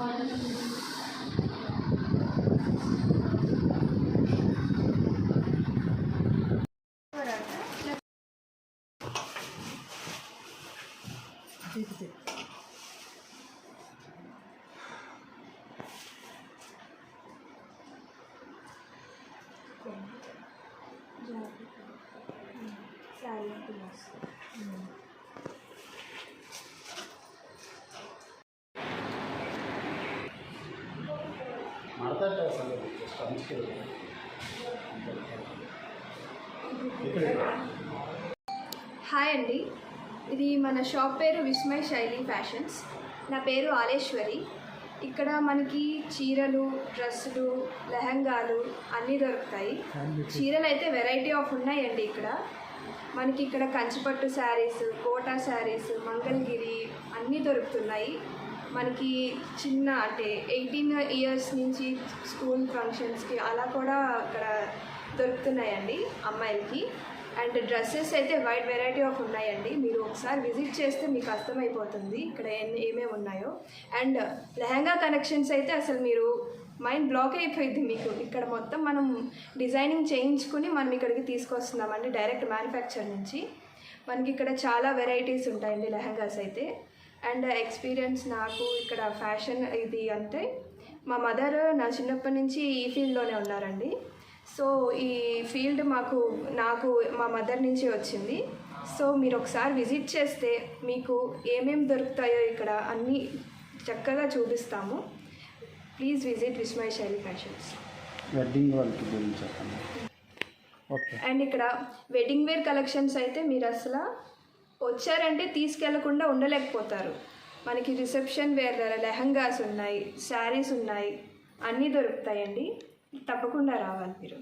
Hi అండి, ఇది మన షాప్ పేరు విస్మయ్ శైలి ఫ్యాషన్స్. నా పేరు ఆలేశ్వరి. ఇక్కడ మనకి చీరలు, డ్రెస్సులు, లెహంగాలు అన్నీ దొరుకుతాయి. చీరలు అయితే వెరైటీ ఆఫ్ ఉన్నాయండి. మనకి ఇక్కడ కంచిపట్టు శారీస్, కోటా శారీస్, మంగళగిరి అన్నీ దొరుకుతున్నాయి. మనకి చిన్న అంటే 18 ఇయర్స్ నుంచి స్కూల్ ఫంక్షన్స్కి అలా కూడా అక్కడ దొరుకుతున్నాయండి అమ్మాయిలకి. అండ్ డ్రెస్సెస్ అయితే వైడ్ వెరైటీ ఆఫ్ ఉన్నాయండి. మీరు ఒకసారి విజిట్ చేస్తే మీకు అర్థమైపోతుంది ఇక్కడ ఏమేమి ఉన్నాయో. అండ్ లెహంగా కలెక్షన్స్ అయితే అసలు మీరు మైండ్ బ్లాక్ అయిపోయింది మీకు. ఇక్కడ మొత్తం మనం డిజైనింగ్ చేయించుకుని మనం ఇక్కడికి తీసుకొస్తున్నామండి డైరెక్ట్ మ్యానుఫ్యాక్చర్ నుంచి. మనకి ఇక్కడ చాలా వెరైటీస్ ఉంటాయండి లెహంగాస్ అయితే. అండ్ ఎక్స్పీరియన్స్ నాకు ఇక్కడ ఫ్యాషన్ ఇది అంటే మా మదర్ నా చిన్నప్పటి నుంచి ఈ ఫీల్డ్లోనే ఉన్నారండి. సో ఈ ఫీల్డ్ నాకు మా మదర్ నుంచి వచ్చింది. సో మీరు ఒకసారి విజిట్ చేస్తే మీకు ఏమేమి దొరుకుతాయో ఇక్కడ అన్నీ చక్కగా చూపిస్తాము. ప్లీజ్ విజిట్ విస్మయ్ శైలి ఫ్యాషన్స్. వెడ్డింగ్ వాళ్ళకి గురించి చెప్పండి. ఓకే. అండ్ ఇక్కడ వెడ్డింగ్ వేర్ కలెక్షన్స్ అయితే మీరు అసలు వచ్చారంటే తీసుకెళ్లకుండా ఉండలేకపోతారు. మనకి రిసెప్షన్ వేర్ లెహంగాస్ ఉన్నాయి, శారీస్ ఉన్నాయి, అన్నీ దొరుకుతాయండి. తప్పకుండా రావాలి మీరు.